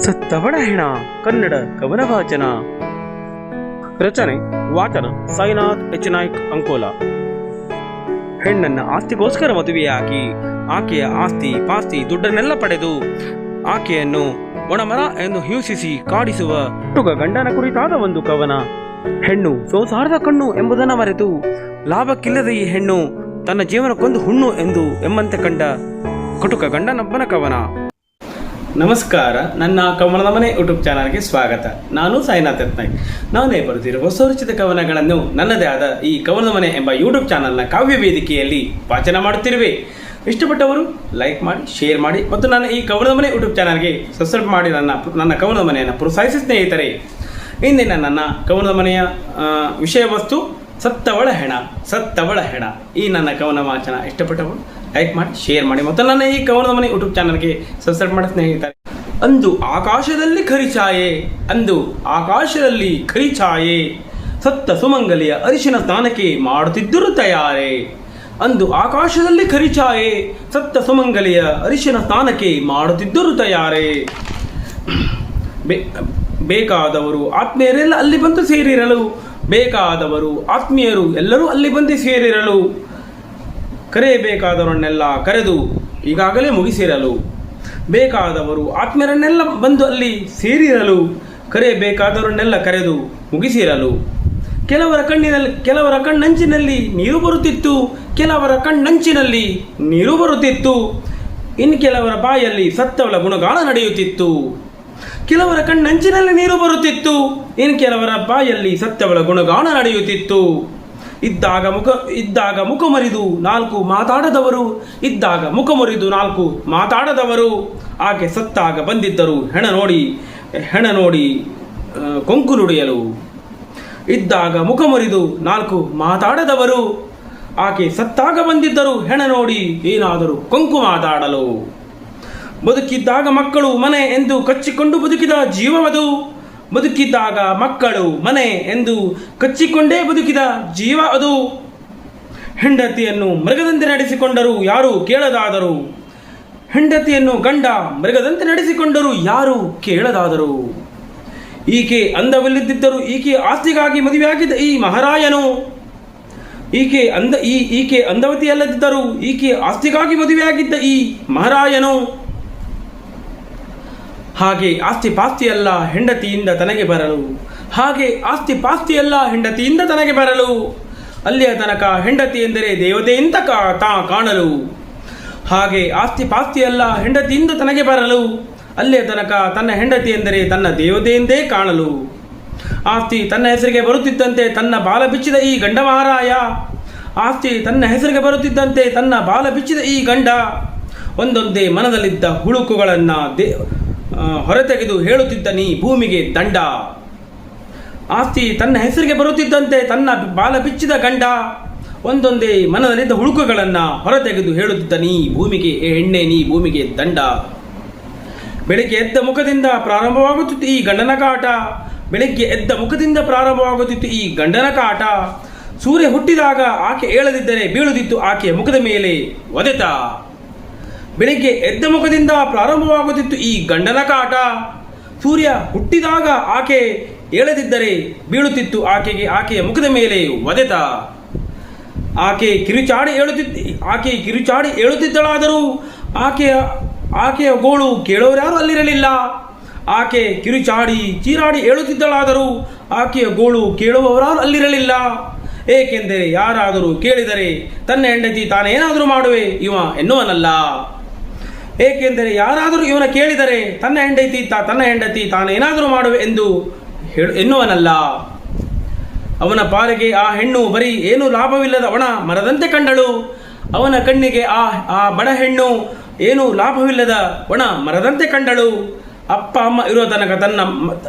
ಸತ್ತವಳ ಹೆಣ ಕನ್ನಡ ಕವನ ವಾಚನ. ರಚನೆ ವಾಚನ ಸಾಯಿನಾಥ್ ಎಚ್ ನಾಯ್ಕ್ ಅಂಕೋಲಾ. ಹೆಣ್ಣನ್ನ ಆಸ್ತಿಗೋಸ್ಕರ ಮದುವೆಯಾಗಿ ಆಕೆಯ ಆಸ್ತಿ ಪಾಸ್ತಿ ದುಡ್ಡನ್ನೆಲ್ಲ ಪಡೆದು ಆಕೆಯನ್ನು ಒಣಮರ ಎಂದು ಹಿಂಸಿಸಿ ಕಾಡಿಸುವ ಹುಡುಗ ಗಂಡನ ಕುರಿತಾದ ಒಂದು ಕವನ. ಹೆಣ್ಣು ಸಂಸಾರದ ಕಣ್ಣು ಎಂಬುದನ್ನು ಮರೆತು ಲಾಭಕ್ಕಿಲ್ಲದ ಈ ಹೆಣ್ಣು ತನ್ನ ಜೀವನಕ್ಕೊಂದು ಹುಣ್ಣು ಎಂಬಂತೆ ಕಂಡ ಕಟುಕ ಗಂಡನೊಬ್ಬನ ಕವನ. ನಮಸ್ಕಾರ, ನನ್ನ ಕವನದ ಮನೆ ಯೂಟ್ಯೂಬ್ ಚಾನಲ್ಗೆ ಸ್ವಾಗತ. ನಾನು ಸಾಯಿನಾಥ್ ನಾಯ್ಕ್. ನಾನೇ ಬರೆದಿರುವ ಸ್ವರಚಿತ ಕವನಗಳನ್ನು ನನ್ನದೇ ಆದ ಈ ಕವನದ ಮನೆ ಎಂಬ ಯೂಟ್ಯೂಬ್ ಚಾನಲ್ನ ಕಾವ್ಯ ವೇದಿಕೆಯಲ್ಲಿ ವಾಚನ ಮಾಡುತ್ತಿರುವೆ. ಇಷ್ಟಪಟ್ಟವರು ಲೈಕ್ ಮಾಡಿ, ಶೇರ್ ಮಾಡಿ ಮತ್ತು ನನ್ನ ಈ ಕವನದ ಮನೆ ಯೂಟ್ಯೂಬ್ ಚಾನಲ್ಗೆ ಸಬ್ಸ್ಕ್ರೈಬ್ ಮಾಡಿ ನನ್ನ ಕವನದ ಮನೆಯನ್ನು ಪ್ರೋತ್ಸಾಹಿಸಿ ಸ್ನೇಹಿತರೆ. ಇಂದಿನ ನನ್ನ ಕವನದ ಮನೆಯ ವಿಷಯ ವಸ್ತು ಸತ್ತವಳ ಹೆಣ. ಸತ್ತವಳ ಹೆಣ ಈ ನನ್ನ ಕವನ ವಾಚನ ಇಷ್ಟಪಟ್ಟವರು ಲೈಕ್ ಮಾಡಿ, ಶೇರ್ ಮಾಡಿ ಮತ್ತು ನನ್ನ ಈ ಕವನದ ಮನೆ ಯೂಟ್ಯೂಬ್ ಚಾನಲ್ಗೆ ಸಬ್ಸ್ಕ್ರೈಬ್ ಮಾಡಿ ಸ್ನೇಹಿತರೆ. ಅಂದು ಆಕಾಶದಲ್ಲಿ ಖರಿಛಾಯೆ, ಅಂದು ಆಕಾಶದಲ್ಲಿ ಖರಿಛಾಯೆ, ಸತ್ತ ಸುಮಂಗಲಿಯ ಅರಿಶಿನ ಸ್ನಾನಕ್ಕೆ ಮಾಡುತ್ತಿದ್ದರು ತಯಾರೆ. ಅಂದು ಆಕಾಶದಲ್ಲಿ ಖರಿಛಾಯೆ, ಸತ್ತ ಸುಮಂಗಲಿಯ ಅರಿಶಿನ ಸ್ನಾನಕ್ಕೆ ಮಾಡುತ್ತಿದ್ದರು ತಯಾರೆ. ಬೇಕಾದವರು ಆತ್ಮೀಯರೆಲ್ಲ ಅಲ್ಲಿ ಬಂದು ಸೇರಿರಲು, ಬೇಕಾದವರು ಆತ್ಮೀಯರು ಎಲ್ಲರೂ ಅಲ್ಲಿ ಬಂದು ಸೇರಿರಲು, ಕರೆಯಬೇಕಾದವರನ್ನೆಲ್ಲ ಕರೆದು ಈಗಾಗಲೇ ಮುಗಿಸಿರಲು. ಬೇಕಾದವರು ಆತ್ಮೀಯರನ್ನೆಲ್ಲ ಬಂದು ಅಲ್ಲಿ ಸೇರಿರಲು, ಕರೆಯಬೇಕಾದವರನ್ನೆಲ್ಲ ಕರೆದು ಮುಗಿಸಿರಲು. ಕೆಲವರ ಕಣ್ಣಂಚಿನಲ್ಲಿ ನೀರು ಬರುತ್ತಿತ್ತು, ಕೆಲವರ ಕಣ್ಣಂಚಿನಲ್ಲಿ ನೀರು ಬರುತ್ತಿತ್ತು. ಇನ್ನು ಕೆಲವರ ಬಾಯಲ್ಲಿ ಸತ್ತವಳ ಗುಣಗಾನ ನಡೆಯುತ್ತಿತ್ತು. ಕೆಲವರ ಕಣ್ಣಂಚಿನಲ್ಲಿ ನೀರು ಬರುತ್ತಿತ್ತು, ಇನ್ನು ಕೆಲವರ ಬಾಯಲ್ಲಿ ಸತ್ತವಳ ಗುಣಗಾನ ನಡೆಯುತ್ತಿತ್ತು. ಇದ್ದಾಗ ಮುಖ ಮುರಿದು ನಾಲ್ಕು ಮಾತಾಡದವರು, ಇದ್ದಾಗ ಮುಖ ಮುರಿದು ನಾಲ್ಕು ಮಾತಾಡದವರು. ಆಕೆ ಸತ್ತಾಗ ಬಂದಿದ್ದರು ಹೆಣ ನೋಡಿ ಕೊಂಕು ನುಡಿಯಲು. ಇದ್ದಾಗ ಮುಖ ಮುರಿದು ನಾಲ್ಕು ಮಾತಾಡದವರು, ಆಕೆ ಸತ್ತಾಗ ಬಂದಿದ್ದರು ಹೆಣ ನೋಡಿ ಏನಾದರೂ ಕೊಂಕು ಮಾತಾಡಲು. ಬದುಕಿದ್ದಾಗ ಮಕ್ಕಳು ಮನೆ ಎಂದು ಕಚ್ಚಿಕೊಂಡು ಬದುಕಿದ ಜೀವವದು, ಬದುಕಿದ್ದಾಗ ಮಕ್ಕಳು ಮನೆ ಎಂದು ಕಚ್ಚಿಕೊಂಡೇ ಬದುಕಿದ ಜೀವ ಅದು. ಹೆಂಡತಿಯನ್ನು ಮೃಗದಂತೆ ನಡೆಸಿಕೊಂಡರು ಯಾರು ಕೇಳದಾದರು, ಹೆಂಡತಿಯನ್ನು ಗಂಡ ಮೃಗದಂತೆ ನಡೆಸಿಕೊಂಡರು ಯಾರು ಕೇಳದಾದರು. ಈಕೆ ಅಂದವಿಲ್ಲದಿದ್ದರು, ಈಕೆ ಆಸ್ತಿಗಾಗಿ ಮದುವೆಯಾಗಿದ್ದ ಈ ಮಹಾರಾಯನು. ಈಕೆ ಅಂದವತಿಯಲ್ಲದಿದ್ದರು, ಈಕೆ ಆಸ್ತಿಗಾಗಿ ಮದುವೆಯಾಗಿದ್ದ ಈ ಮಹಾರಾಯನು. ಹಾಗೆ ಆಸ್ತಿ ಪಾಸ್ತಿಯಲ್ಲ ಹೆಂಡತಿಯಿಂದ ತನಗೆ ಬರಲು, ಹಾಗೆ ಆಸ್ತಿ ಪಾಸ್ತಿಯಲ್ಲ ಹೆಂಡತಿಯಿಂದ ತನಗೆ ಬರಲು. ಅಲ್ಲಿಯ ತನಕ ಹೆಂಡತಿ ಎಂದರೆ ದೇವತೆಯಿಂದ ತಾ ಕಾಣಲು. ಹಾಗೆ ಆಸ್ತಿ ಪಾಸ್ತಿಯಲ್ಲ ಹೆಂಡತಿಯಿಂದ ತನಗೆ ಬರಲು, ಅಲ್ಲಿಯ ತನಕ ತನ್ನ ಹೆಂಡತಿ ಎಂದರೆ ತನ್ನ ದೇವತೆಯಿಂದೇ ಕಾಣಲು. ಆಸ್ತಿ ತನ್ನ ಹೆಸರಿಗೆ ಬರುತ್ತಿದ್ದಂತೆ ತನ್ನ ಬಾಲ ಬಿಚ್ಚಿದ ಈ ಗಂಡ ಮಹಾರಾಯ, ಆಸ್ತಿ ತನ್ನ ಹೆಸರಿಗೆ ಬರುತ್ತಿದ್ದಂತೆ ತನ್ನ ಬಾಲ ಬಿಚ್ಚಿದ ಈ ಗಂಡ. ಒಂದೊಂದೇ ಮನದಲ್ಲಿದ್ದ ಹುಳುಕುಗಳನ್ನು ಹೊರತೆಗೆದು ಹೇಳುತ್ತಿದ್ದ ನೀ ಭೂಮಿಗೆ ದಂಡ. ಆಸ್ತಿ ತನ್ನ ಹೆಸರಿಗೆ ಬರುತ್ತಿದ್ದಂತೆ ತನ್ನ ಬಾಲ ಬಿಚ್ಚಿದ ಗಂಡ, ಒಂದೊಂದೇ ಮನದಲ್ಲಿದ್ದ ಹುಳುಕುಗಳನ್ನು ಹೊರತೆಗೆದು ಹೇಳುತ್ತಿದ್ದ ನೀ ಭೂಮಿಗೆ ಎಣ್ಣೆ, ನೀ ಭೂಮಿಗೆ ದಂಡ. ಬೆಳಿಗ್ಗೆ ಎದ್ದ ಮುಖದಿಂದ ಪ್ರಾರಂಭವಾಗುತ್ತಿತ್ತು ಈ ಗಂಡನ ಕಾಟ, ಬೆಳಿಗ್ಗೆ ಎದ್ದ ಮುಖದಿಂದ ಪ್ರಾರಂಭವಾಗುತ್ತಿತ್ತು ಈ ಗಂಡನ ಕಾಟ. ಸೂರ್ಯ ಹುಟ್ಟಿದಾಗ ಆಕೆ ಏಳದಿದ್ದರೆ ಬೀಳುತ್ತಿತ್ತು ಆಕೆಯ ಮುಖದ ಮೇಲೆ ಒದೆತ. ಬೆಳಿಗ್ಗೆ ಎದ್ದ ಮುಖದಿಂದ ಪ್ರಾರಂಭವಾಗುತ್ತಿತ್ತು ಈ ಗಂಡನ ಕಾಟ. ಸೂರ್ಯ ಹುಟ್ಟಿದಾಗ ಆಕೆ ಏಳದಿದ್ದರೆ ಬೀಳುತ್ತಿತ್ತು ಆಕೆಯ ಮುಖದ ಮೇಲೆ ಒದೆತ. ಆಕೆ ಕಿರುಚಾಡಿ ಏಳುತ್ತಿದ್ದಳಾದರೂ ಆಕೆಯ ಗೋಳು ಕೇಳೋರ್ಯಾರು ಅಲ್ಲಿರಲಿಲ್ಲ. ಆಕೆ ಚೀರಾಡಿ ಏಳುತ್ತಿದ್ದಳಾದರೂ ಆಕೆಯ ಗೋಳು ಕೇಳುವವರಾರು ಅಲ್ಲಿರಲಿಲ್ಲ. ಏಕೆಂದರೆ ಯಾರಾದರೂ ಕೇಳಿದರೆ ತನ್ನ ಹೆಂಡತಿ ತಾನೇನಾದರೂ ಮಾಡುವೆ ಇವ ಎನ್ನುವನಲ್ಲ. ಏಕೆಂದರೆ ಯಾರಾದರೂ ಇವನ ಕೇಳಿದರೆ ತನ್ನ ಹೆಂಡತಿ ತಾನೇನಾದರೂ ಮಾಡುವೆ ಎಂದು ಎನ್ನುವನಲ್ಲ. ಅವನ ಪಾಲಿಗೆ ಆ ಹೆಣ್ಣು ಬರೀ ಏನೂ ಲಾಭವಿಲ್ಲದ ಒಣ ಮರದಂತೆ ಕಂಡಳು. ಅವನ ಕಣ್ಣಿಗೆ ಆ ಬಡ ಹೆಣ್ಣು ಏನೂ ಲಾಭವಿಲ್ಲದ ಒಣ ಮರದಂತೆ ಕಂಡಳು. ಅಪ್ಪ ಅಮ್ಮ ಇರುವ ತನಕ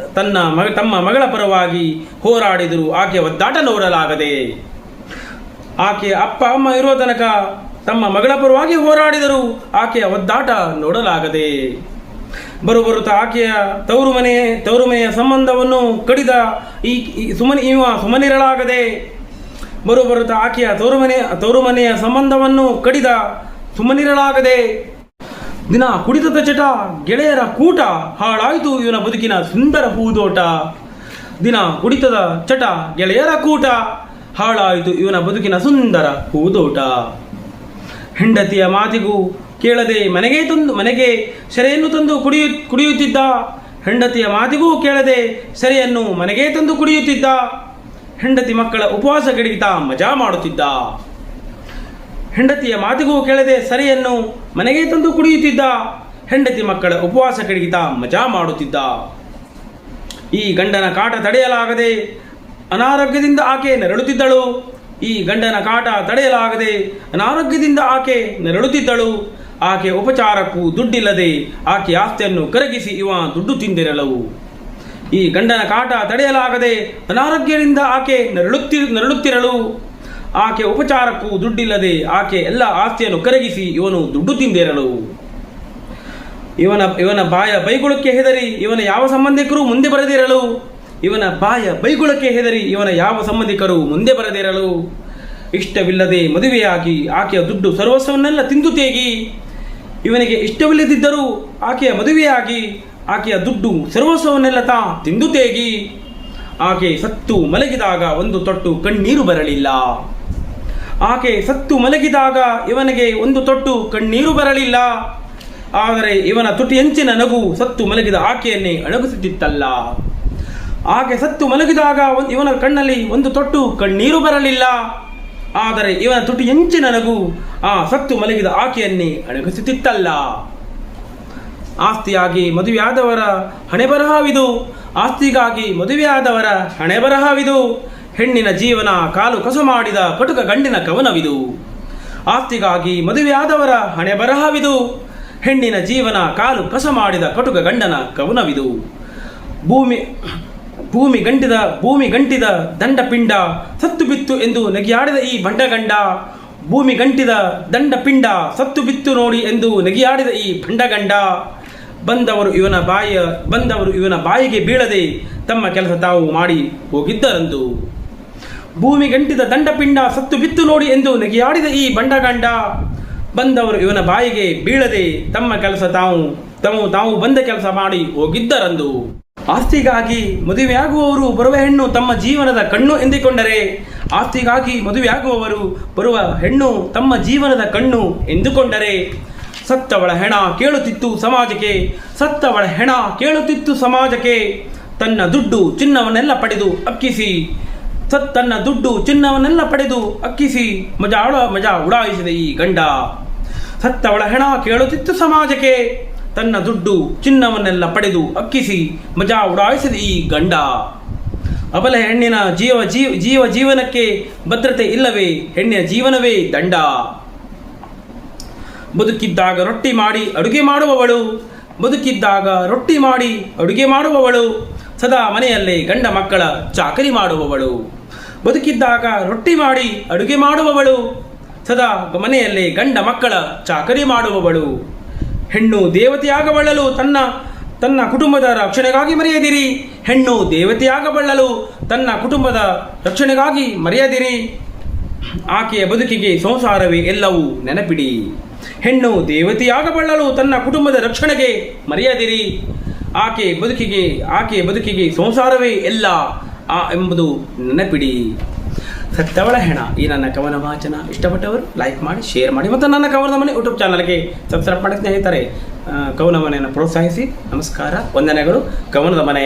ತಮ್ಮ ಮಗಳ ಪರವಾಗಿ ಹೋರಾಡಿದರು ಆಕೆ ಒದ್ದಾಟ ನೋಡಲಾಗದೆ. ಆಕೆ ಅಪ್ಪ ಅಮ್ಮ ಇರುವ ತನಕ ತಮ್ಮ ಮಗಳ ಪರವಾಗಿ ಹೋರಾಡಿದರು ಆಕೆಯ ಒದ್ದಾಟ ನೋಡಲಾಗದೆ. ಬರುತ್ತಾ ಆಕೆಯ ತವರು ಮನೆಯ ಸಂಬಂಧವನ್ನು ಕಡಿದ ಸುಮನಿರಲಾಗದೆ. ಬರುತ್ತಾ ಆಕೆಯ ತವರು ಮನೆಯ ಸಂಬಂಧವನ್ನು ಕಡಿದ ಸುಮ್ಮನಿರಲಾಗದೆ. ದಿನ ಕುಡಿತದ ಚಟ, ಗೆಳೆಯರ ಕೂಟ, ಹಾಳಾಯಿತು ಇವನ ಬದುಕಿನ ಸುಂದರ ಹೂದೋಟ. ದಿನ ಕುಡಿತದ ಚಟ, ಗೆಳೆಯರ ಕೂಟ, ಹಾಳಾಯಿತು ಇವನ ಬದುಕಿನ ಸುಂದರ ಹೂದೋಟ. ಹೆಂಡತಿಯ ಮಾತಿಗೂ ಕೇಳದೆ ಮನೆಗೆ ಸೆರೆಯನ್ನು ತಂದು ಕುಡಿಯುತ್ತಿದ್ದ. ಹೆಂಡತಿಯ ಮಾತಿಗೂ ಕೇಳದೆ ಸೆರೆಯನ್ನು ಮನೆಗೆ ತಂದು ಕುಡಿಯುತ್ತಿದ್ದ. ಹೆಂಡತಿ ಮಕ್ಕಳ ಉಪವಾಸ ಕೆಡಗಿತ ಮಜಾ ಮಾಡುತ್ತಿದ್ದ. ಹೆಂಡತಿಯ ಮಾತಿಗೂ ಕೇಳದೆ ಸೆರೆಯನ್ನು ಮನೆಗೆ ತಂದು ಕುಡಿಯುತ್ತಿದ್ದ. ಹೆಂಡತಿ ಮಕ್ಕಳ ಉಪವಾಸ ಕೆಡಗಿತ ಮಜಾ ಮಾಡುತ್ತಿದ್ದ. ಈ ಗಂಡನ ಕಾಟ ತಡೆಯಲಾಗದೆ ಅನಾರೋಗ್ಯದಿಂದ ಆಕೆ ನರಳುತ್ತಿದ್ದಳು. ಈ ಗಂಡನ ಕಾಟ ತಡೆಯಲಾಗದೆ ಅನಾರೋಗ್ಯದಿಂದ ಆಕೆ ನರಳುತ್ತಿದ್ದಳು. ಆಕೆ ಉಪಚಾರಕ್ಕೂ ದುಡ್ಡಿಲ್ಲದೆ ಆಕೆ ಆಸ್ತಿಯನ್ನು ಕರಗಿಸಿ ಇವ ದುಡ್ಡು ತಿಂದಿರಲು. ಈ ಗಂಡನ ಕಾಟ ತಡೆಯಲಾಗದೆ ಅನಾರೋಗ್ಯದಿಂದ ಆಕೆ ನರಳುತ್ತಿರಲು. ಆಕೆ ಉಪಚಾರಕ್ಕೂ ದುಡ್ಡಿಲ್ಲದೆ ಆಕೆ ಎಲ್ಲ ಆಸ್ತಿಯನ್ನು ಕರಗಿಸಿ ಇವನು ದುಡ್ಡು ತಿಂದಿರಲು. ಇವನ ಬಾಯ ಬೈಗುಳಕ್ಕೆ ಹೆದರಿ ಇವನ ಯಾವ ಸಂಬಂಧಿಕರು ಮುಂದೆ ಬರದಿರಲು. ಇವನ ಬಾಯ ಬೈಗುಳಕ್ಕೆ ಹೆದರಿ ಇವನ ಯಾವ ಸಂಬಂಧಿಕರು ಮುಂದೆ ಬರದಿರಲು. ಇಷ್ಟವಿಲ್ಲದೆ ಮದುವೆಯಾಗಿ ಆಕೆಯ ದುಡ್ಡು ಸರ್ವಸ್ವವನ್ನೆಲ್ಲ ತಿಂದು ತೇಗಿ. ಇವನಿಗೆ ಇಷ್ಟವಿಲ್ಲದಿದ್ದರೂ ಆಕೆಯ ಮದುವೆಯಾಗಿ ಆಕೆಯ ದುಡ್ಡು ಸರ್ವಸ್ವವನ್ನೆಲ್ಲ ತಿಂದು ತೇಗಿ. ಆಕೆ ಸತ್ತು ಮಲಗಿದಾಗ ಒಂದು ತೊಟ್ಟು ಕಣ್ಣೀರು ಬರಲಿಲ್ಲ. ಆಕೆ ಸತ್ತು ಮಲಗಿದಾಗ ಇವನಿಗೆ ಒಂದು ತೊಟ್ಟು ಕಣ್ಣೀರು ಬರಲಿಲ್ಲ. ಆದರೆ ಇವನ ತುಟಿಯಂಚಿನ ನಗು ಸತ್ತು ಮಲಗಿದ ಆಕೆಯನ್ನೇ ಅಣಗಿಸುತ್ತಿತ್ತಲ್ಲ. ಆಕೆ ಸತ್ತು ಮಲಗಿದಾಗ ಇವನ ಕಣ್ಣಲ್ಲಿ ಒಂದು ತೊಟ್ಟು ಕಣ್ಣೀರು ಬರಲಿಲ್ಲ. ಆದರೆ ಇವನ ತುಟಿಯಂಚಿನ ನಗು ಆ ಸತ್ತು ಮಲಗಿದ ಆಕೆಯನ್ನೇ ಅಣಗಿಸುತ್ತಿತ್ತಲ್ಲ. ಆಸ್ತಿಯಾಗಿ ಮದುವೆಯಾದವರ ಹಣೆಬರಹವಿದು. ಆಸ್ತಿಗಾಗಿ ಮದುವೆಯಾದವರ ಹಣೆಬರಹವಿದು. ಹೆಣ್ಣಿನ ಜೀವನ ಕಾಲು ಕಸು ಮಾಡಿದ ಕಟುಕ ಗಂಡಿನ ಕವನವಿದು. ಆಸ್ತಿಗಾಗಿ ಮದುವೆಯಾದವರ ಹಣೆಬರಹವಿದು. ಹೆಣ್ಣಿನ ಜೀವನ ಕಾಲು ಕಸ ಮಾಡಿದ ಕಟುಕ ಗಂಡನ ಕವನವಿದು. ಭೂಮಿ ಗಂಟಿದ ದಂಡಪಿಂಡ ಸತ್ತು ಬಿತ್ತು ಎಂದು ನೆಗೆಯಾಡಿದ ಈ ಭಂಡಗಂಡ. ಭೂಮಿ ಗಂಟಿದ ದಂಡಪಿಂಡ ಸತ್ತು ಬಿತ್ತು ನೋಡಿ ಎಂದು ನೆಗೆಯಾಡಿದ ಈ ಭಂಡಗಂಡ. ಬಂದವರು ಇವನ ಬಾಯಿಗೆ ಬೀಳದೆ ತಮ್ಮ ಕೆಲಸ ತಾವು ಮಾಡಿ ಹೋಗಿದ್ದರಂದು. ಭೂಮಿ ಗಂಟಿದ ದಂಡಪಿಂಡ ಸತ್ತು ಬಿತ್ತು ನೋಡಿ ಎಂದು ನೆಗೆಯಾಡಿದ ಈ ಭಂಡಗಂಡ. ಬಂದವರು ಇವನ ಬಾಯಿಗೆ ಬೀಳದೆ ತಮ್ಮ ಕೆಲಸ ತಾವು ಬಂದ ಕೆಲಸ ಮಾಡಿ ಹೋಗಿದ್ದರಂದು. ಆಸ್ತಿಗಾಗಿ ಮದುವೆಯಾಗುವವರು ಬರುವ ಹೆಣ್ಣು ತಮ್ಮ ಜೀವನದ ಕಣ್ಣು ಎಂದುಕೊಂಡರೆ. ಆಸ್ತಿಗಾಗಿ ಮದುವೆಯಾಗುವವರು ಬರುವ ಹೆಣ್ಣು ತಮ್ಮ ಜೀವನದ ಕಣ್ಣು ಎಂದುಕೊಂಡರೆ. ಸತ್ತವಳ ಹೆಣ ಕೇಳುತ್ತಿತ್ತು ಸಮಾಜಕ್ಕೆ. ಸತ್ತವಳ ಹೆಣ ಕೇಳುತ್ತಿತ್ತು ಸಮಾಜಕ್ಕೆ. ತನ್ನ ದುಡ್ಡು ಚಿನ್ನವನ್ನೆಲ್ಲ ಪಡೆದು ಅಕ್ಕಿಸಿ. ತನ್ನ ದುಡ್ಡು ಚಿನ್ನವನ್ನೆಲ್ಲ ಪಡೆದು ಅಕ್ಕಿಸಿ ಮಜಾ ಉಡಾಯಿಸಿದ ಈ ಗಂಡ. ಸತ್ತವಳ ಹೆಣ ಕೇಳುತ್ತಿತ್ತು ಸಮಾಜಕ್ಕೆ. ತನ್ನ ದುಡ್ಡು ಚಿನ್ನವನ್ನೆಲ್ಲ ಪಡೆದು ಅಕ್ಕಿಸಿ ಮಜಾ ಉಡಾಯಿಸಿದ ಈ ಗಂಡ. ಅಬಲ ಹೆಣ್ಣಿನ ಜೀವನಕ್ಕೆ ಭದ್ರತೆ ಇಲ್ಲವೇ? ಹೆಣ್ಣಿನ ಜೀವನವೇ ದಂಡ. ಬದುಕಿದ್ದಾಗ ರೊಟ್ಟಿ ಮಾಡಿ ಅಡುಗೆ ಮಾಡುವವಳು. ಬದುಕಿದ್ದಾಗ ರೊಟ್ಟಿ ಮಾಡಿ ಅಡುಗೆ ಮಾಡುವವಳು. ಸದಾ ಮನೆಯಲ್ಲೇ ಗಂಡ ಮಕ್ಕಳ ಚಾಕರಿ ಮಾಡುವವಳು. ಬದುಕಿದ್ದಾಗ ರೊಟ್ಟಿ ಮಾಡಿ ಅಡುಗೆ ಮಾಡುವವಳು. ಸದಾ ಮನೆಯಲ್ಲೇ ಗಂಡ ಮಕ್ಕಳ ಚಾಕರಿ ಮಾಡುವವಳು. ಹೆಣ್ಣು ದೇವತೆಯಾಗಬಲ್ಲಲು ತನ್ನ ಕುಟುಂಬದ ರಕ್ಷಣೆಗಾಗಿ ಮರೆಯದಿರಿ. ಹೆಣ್ಣು ದೇವತೆಯಾಗಬಲ್ಲಲು ತನ್ನ ಕುಟುಂಬದ ರಕ್ಷಣೆಗಾಗಿ ಮರೆಯದಿರಿ. ಆಕೆಯ ಬದುಕಿಗೆ ಸಂಸಾರವೇ ಎಲ್ಲವೂ ನೆನಪಿಡಿ. ಹೆಣ್ಣು ದೇವತೆಯಾಗಬಲ್ಲಲು ತನ್ನ ಕುಟುಂಬದ ರಕ್ಷಣೆಗೆ ಮರೆಯದಿರಿ. ಆಕೆ ಬದುಕಿಗೆ ಸಂಸಾರವೇ ಎಲ್ಲ ಎಂಬುದು ನೆನಪಿಡಿ. ಸತ್ತವಳ ಹೆಣ. ಈ ನನ್ನ ಕವನ ವಾಚನ ಇಷ್ಟಪಟ್ಟವರು ಲೈಕ್ ಮಾಡಿ, ಶೇರ್ ಮಾಡಿ ಮತ್ತು ನನ್ನ ಕವನದ ಮನೆ ಯೂಟ್ಯೂಬ್ ಚಾನಲ್ಗೆ ಸಬ್ಸ್ಕ್ರೈಬ್ ಮಾಡಿ ಸ್ನೇಹಿತರೆ. ಕವನ ಮನೆಯನ್ನು ಪ್ರೋತ್ಸಾಹಿಸಿ. ನಮಸ್ಕಾರ, ವಂದನೆಗಳು. ಕವನದ ಮನೆ.